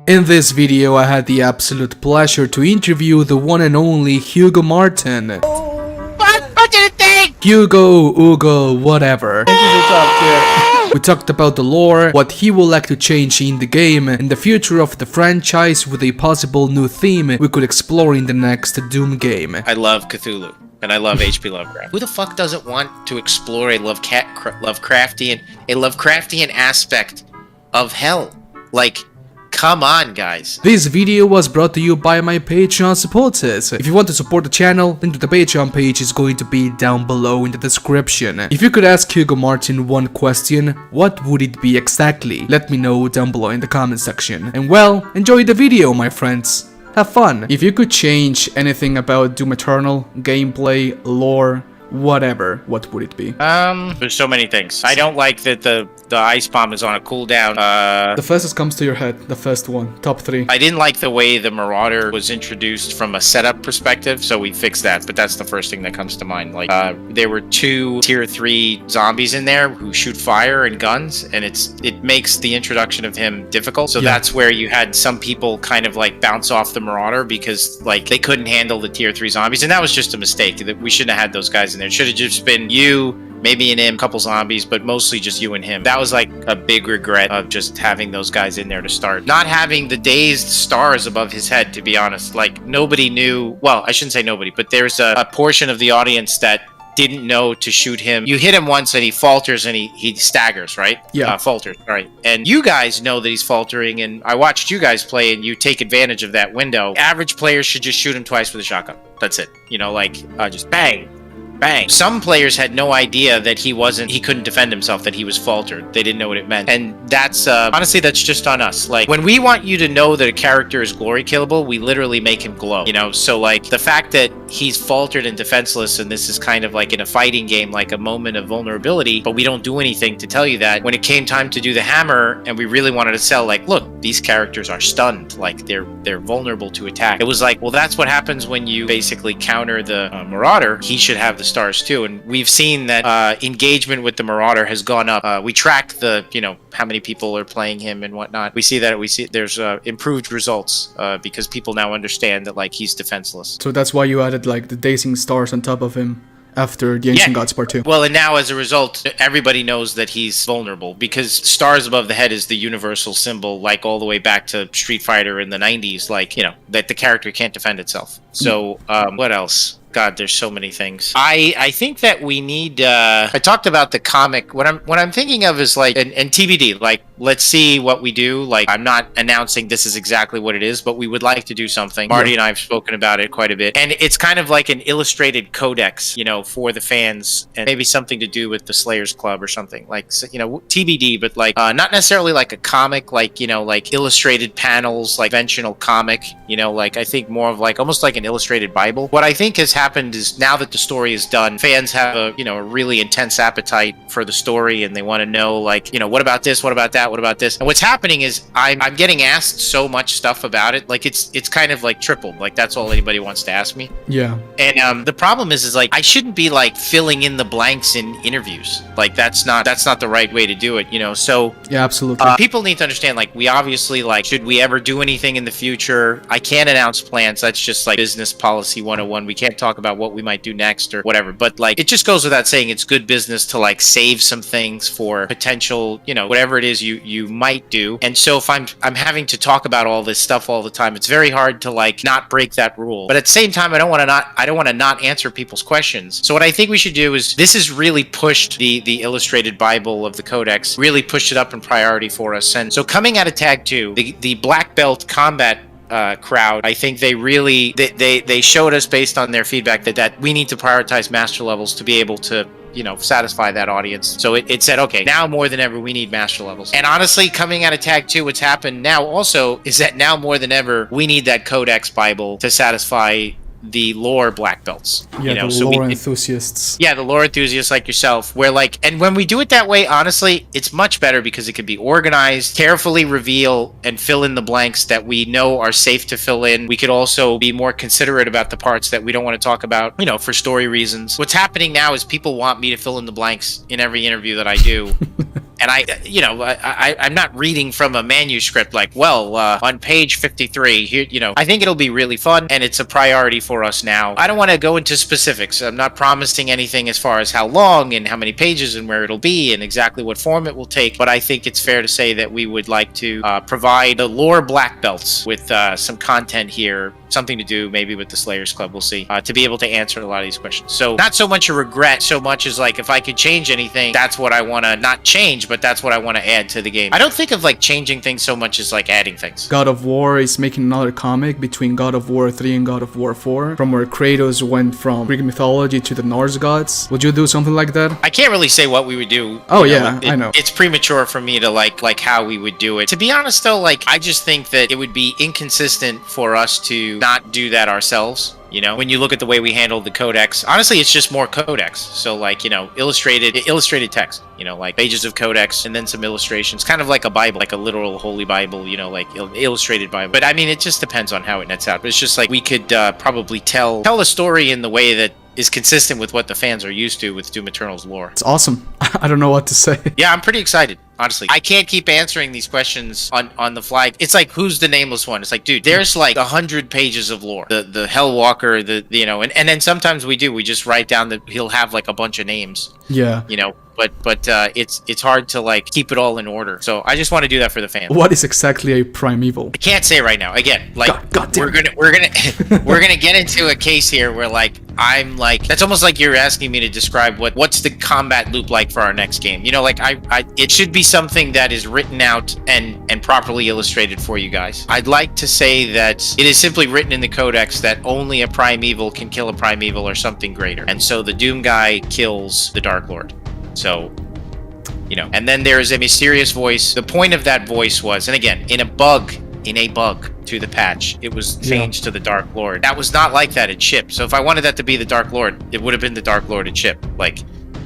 In this video I had the absolute pleasure to interview the one and only Hugo Martin. What do you think? Hugo, whatever. We talked about the lore, what he would like to change in the game, and the future of the franchise with a possible new theme we could explore in the next Doom game. I love Cthulhu, and I love H.P. Lovecraft. Who the fuck doesn't want to explore a Lovecraftian aspect of hell? Like, come on, guys. This video was brought to you by my Patreon supporters. If you want to support the channel, link to the Patreon page is going to be down below in the description. If you could ask Hugo Martin one question, what would it be exactly? Let me know down below in the comment section. And well, enjoy the video, my friends. Have fun. If you could change anything about Doom Eternal, gameplay, lore, whatever, what would it be? There's so many things. I don't like that the ice bomb is on a cooldown. The first that comes to your head, the first one, top 3. I didn't like the way the Marauder was introduced from a setup perspective, so we fixed that, but that's the first thing that comes to mind. Like, there were 2 tier 3 zombies in there who shoot fire and guns, and it makes the introduction of him difficult. So that's where you had some people kind of like bounce off the Marauder because like they couldn't handle the tier 3 zombies, and that was just a mistake. That we shouldn't have had those guys in there. It should have just been you, maybe an him, couple zombies, but mostly just you and him. That was like a big regret of just having those guys in there to start. Not having the dazed stars above his head, to be honest. Like, nobody knew, well, I shouldn't say nobody, but there's a portion of the audience that didn't know to shoot him. You hit him once and he falters and he staggers, right? Yeah. Falters, right. And you guys know that he's faltering, and I watched you guys play and you take advantage of that window. Average players should just shoot him twice with a shotgun. That's it. You know, like, just bang. Bang. Some players had no idea that he couldn't defend himself, that he was faltered. They didn't know what it meant. And that's, honestly, that's just on us. Like, when we want you to know that a character is glory killable, we literally make him glow, you know? So, like, the fact that he's faltered and defenseless, and this is kind of like in a fighting game, like a moment of vulnerability, but we don't do anything to tell you that. When it came time to do the hammer, and we really wanted to sell, like, look, these characters are stunned. Like, they're vulnerable to attack. It was like, well, that's what happens when you basically counter the Marauder. He should have the stars too, and we've seen that engagement with the Marauder has gone up. We track the, you know, how many people are playing him and whatnot. We see there's improved results because people now understand that, like, he's defenseless. So that's why you added like the dazing stars on top of him after the Ancient Gods Part 2. Well, and now as a result, everybody knows that he's vulnerable because stars above the head is the universal symbol, like all the way back to Street Fighter in the 90s, like, you know, that the character can't defend itself. So what else? God, there's so many things. I think that we need. I talked about the comic. What I'm thinking of is like and TBD. Like, let's see what we do. Like, I'm not announcing this is exactly what it is, but we would like to do something. Marty and I have spoken about it quite a bit, and it's kind of like an illustrated codex, you know, for the fans, and maybe something to do with the Slayers Club or something. Like, you know, TBD, but like not necessarily like a comic, like, you know, like illustrated panels, like conventional comic. You know, like I think more of like almost like an illustrated Bible. What I think has happened is now that the story is done, fans have a, you know, a really intense appetite for the story, and they want to know, like, you know, what about this, what about that, what about this. And what's happening is I'm getting asked so much stuff about it, like it's kind of like tripled. Like, that's all anybody wants to ask me. Yeah. And the problem is like I shouldn't be like filling in the blanks in interviews. Like, that's not the right way to do it, you know. So yeah, absolutely. People need to understand, like, we obviously, like, should we ever do anything in the future, I can't announce plans. That's just like business policy 101. We can't talk about what we might do next or whatever, but like, it just goes without saying, it's good business to like save some things for potential, you know, whatever it is you might do. And so if I'm having to talk about all this stuff all the time, it's very hard to like not break that rule. But at the same time, I don't want to not answer people's questions. So what I think we should do is, this has really pushed the illustrated Bible of the Codex, really pushed it up in priority for us. And so coming out of Tag 2, the black belt combat crowd, I think they really they showed us, based on their feedback, that we need to prioritize master levels to be able to, you know, satisfy that audience. So it said, okay, now more than ever we need master levels. And honestly, coming out of Tag 2, what's happened now also is that now more than ever we need that Codex Bible to satisfy the lore black belts. Yeah, you know, the lore enthusiasts. Yeah, the lore enthusiasts like yourself, where like, and when we do it that way, honestly, it's much better because it can be organized, carefully reveal and fill in the blanks that we know are safe to fill in. We could also be more considerate about the parts that we don't want to talk about, you know, for story reasons. What's happening now is people want me to fill in the blanks in every interview that I do. And I'm not reading from a manuscript like, well, on page 53 here, I think it'll be really fun, and it's a priority for us now. I don't want to go into specifics. I'm not promising anything as far as how long and how many pages and where it'll be and exactly what form it will take, but I think it's fair to say that we would like to provide the lore black belts with some content here, something to do maybe with the Slayers Club, we'll see, to be able to answer a lot of these questions. So not so much a regret, so much as like, if I could change anything, that's what I want to not change, but that's what I want to add to the game. I don't think of like changing things so much as like adding things. God of War is making another comic between God of War 3 and God of War 4, from where Kratos went from Greek mythology to the Norse gods. Would you do something like that? I can't really say what we would do. Oh yeah, I know. It's premature for me to like how we would do it. To be honest though, like I just think that it would be inconsistent for us to not do that ourselves. When you look at the way we handled the codex, honestly, it's just more codex. So like, illustrated text, like pages of codex and then some illustrations, kind of like a Bible, like a literal holy Bible, like illustrated Bible. But I mean, it just depends on how it nets out. But it's just like we could probably tell a story in the way that is consistent with what the fans are used to with Doom Eternal's lore. It's awesome. I don't know what to say. Yeah, I'm pretty excited, honestly. I can't keep answering these questions on the fly. It's like, who's the nameless one? It's like, dude, there's like 100 pages of lore. The Hellwalker, and then sometimes we just write down he'll have like a bunch of names. Yeah. But it's hard to like keep it all in order. So I just want to do that for the fans. What is exactly a primeval? I can't say right now. Again, like God we're gonna get into a case here where like I'm like, that's almost like you're asking me to describe what's the combat loop like for our next game. Like it should be something that is written out and properly illustrated for you guys. I'd like to say that it is simply written in the codex that only a primeval can kill a primeval or something greater. And so the Doom guy kills the Dark Lord. So, and then there is a mysterious voice. The point of that voice was, and again, in a bug to the patch, it was changed to the Dark Lord. That was not like that at ship. So if I wanted that to be the Dark Lord, it would have been the Dark Lord at ship. Like,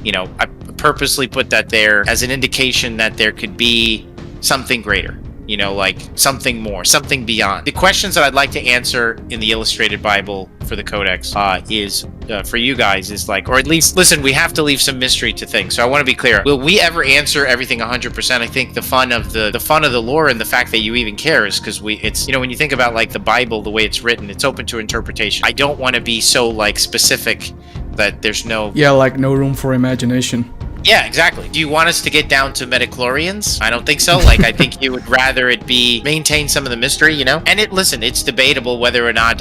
I purposely put that there as an indication that there could be something greater. Like something more, something beyond. The questions that I'd like to answer in the illustrated Bible for the Codex is for you guys is like, or at least, listen, we have to leave some mystery to things. So I want to be clear. Will we ever answer everything 100%? I think the fun of the lore and the fact that you even care is because it's when you think about like the Bible, the way it's written, it's open to interpretation. I don't want to be so like specific that there's no room for imagination. Yeah, exactly. Do you want us to get down to metachlorians? I don't think so. Like, I think you would rather it be maintain some of the mystery, And it's debatable whether or not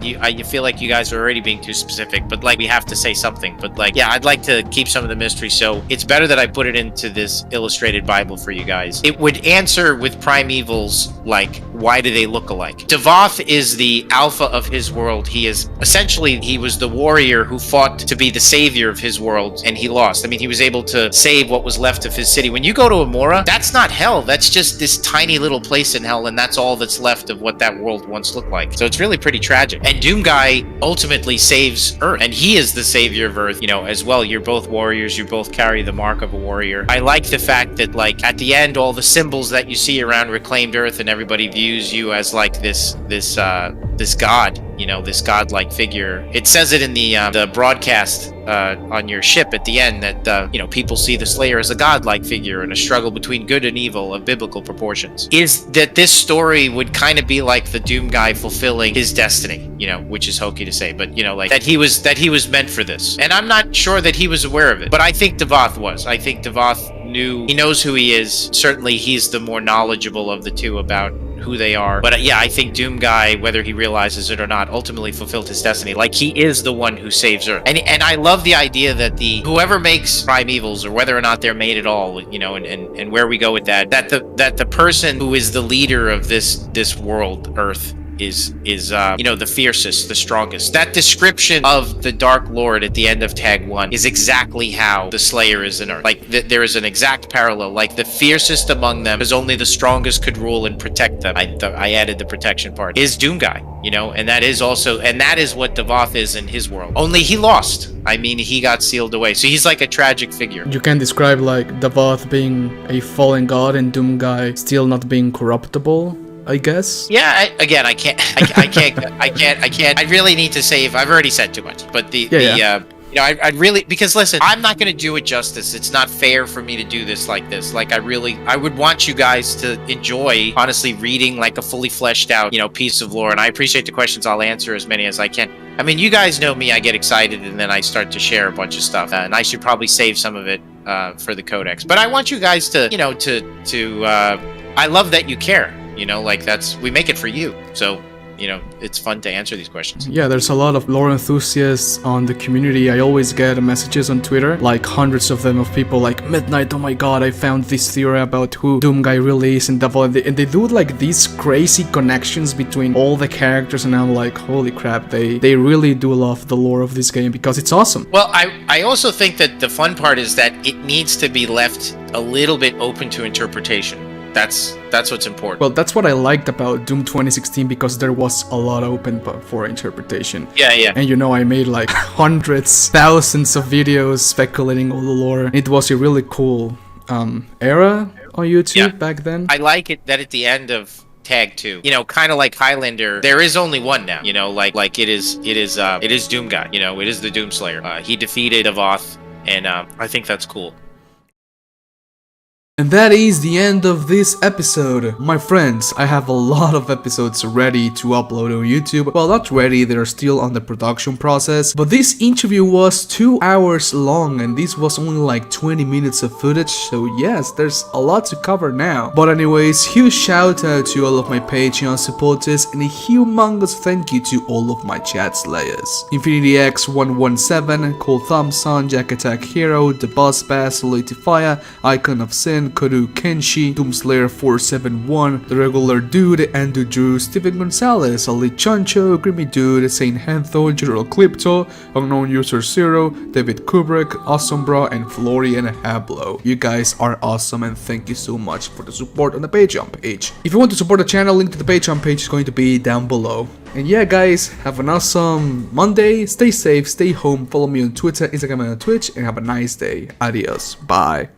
you feel like you guys are already being too specific, but like we have to say something. But like, yeah, I'd like to keep some of the mystery, so it's better that I put it into this illustrated Bible for you guys. It would answer with primevals like, why do they look alike? Devoth is the alpha of his world. He was the warrior who fought to be the savior of his world, and he lost. I mean, he was able to save what was left of his city. When you go to Amora, that's not hell. That's just this tiny little place in hell, and that's all that's left of what that world once looked like. So it's really pretty tragic. And Doom Guy ultimately saves Earth, and he is the savior of Earth, as well. You're both warriors. You both carry the mark of a warrior. I like the fact that, like, at the end, all the symbols that you see around reclaimed Earth, and everybody views you as like this god, this godlike figure. It says it in the broadcast on your ship at the end that people see the Slayer as a godlike figure in a struggle between good and evil of biblical proportions. Is that this story would kind of be like the Doom Guy fulfilling his destiny, which is hokey to say, but like that he was meant for this. And I'm not sure that he was aware of it, but I think Devoth was. I think Devoth he knows who he is. Certainly he's the more knowledgeable of the two about who they are. But yeah, I think Doom Guy, whether he realizes it or not, ultimately fulfilled his destiny. Like, he is the one who saves Earth. And I love the idea that whoever makes primevals, or whether or not they're made at all, and where we go with that the person who is the leader of this world, Earth, is the fiercest, the strongest. That description of the Dark Lord at the end of Tag 1 is exactly how the Slayer is in Earth. Like, there is an exact parallel. Like, the fiercest among them, because only the strongest could rule and protect them. I added the protection part. Is Doom Guy, and that is what Devoth is in his world. Only he lost. I mean, he got sealed away. So he's like a tragic figure. You can describe like Devoth being a fallen god and Doom Guy still not being corruptible, I guess. Yeah, I can't. I really need to save. I've already said too much. But You know, I'd really, because listen, I'm not going to do it justice. It's not fair for me to do this like this. Like, I would want you guys to enjoy, honestly, reading like a fully fleshed out, you know, piece of lore. And I appreciate the questions. I'll answer as many as I can. I mean, you guys know me. I get excited and then I start to share a bunch of stuff. And I should probably save some of it for the codex. But I want you guys to, you know, I love that you care. You know, like we make it for you. So, you know, it's fun to answer these questions. Yeah, there's a lot of lore enthusiasts on the community. I always get messages on Twitter, like hundreds of them, of people like, Midnight, oh my god, I found this theory about who Doom Guy really is, and they do like these crazy connections between all the characters, and I'm like, holy crap, they really do love the lore of this game because it's awesome. Well, I also think that the fun part is that it needs to be left a little bit open to interpretation. That's what's important. Well, that's what I liked about Doom 2016, because there was a lot open for interpretation. Yeah. And you know, I made like hundreds, thousands of videos speculating all the lore. It was a really cool era on YouTube back then. I like it that at the end of Tag 2, you know, kind of like Highlander, there is only one now. You know, like it is Doom Guy. You know, it is the Doomslayer. He defeated Avoth, and I think that's cool. And that is the end of this episode. My friends, I have a lot of episodes ready to upload on YouTube. Well, not ready, they're still on the production process. But this interview was 2 hours long and this was only like 20 minutes of footage. So yes, there's a lot to cover now. But anyways, huge shout out to all of my Patreon supporters and a humongous thank you to all of my chat slayers. Infinity X117, Cold Thompson, Jack Attack Hero, The Boss Bass, Solitifia, Icon of Sin, Kodu Kenshi, Doomslayer 471, The Regular Dude, Andrew Drew, Steven Gonzalez, Ali Chancho, Grimmy Dude, Saint Hantho, Gerald Clipto, Unknown User Zero, David Kubrick, Asombra, and Florian Hablo. You guys are awesome and thank you so much for the support on the Patreon page. If you want to support the channel, link to the Patreon page is going to be down below. And yeah guys, have an awesome Monday, stay safe, stay home, follow me on Twitter, Instagram and on Twitch, and have a nice day. Adios, bye.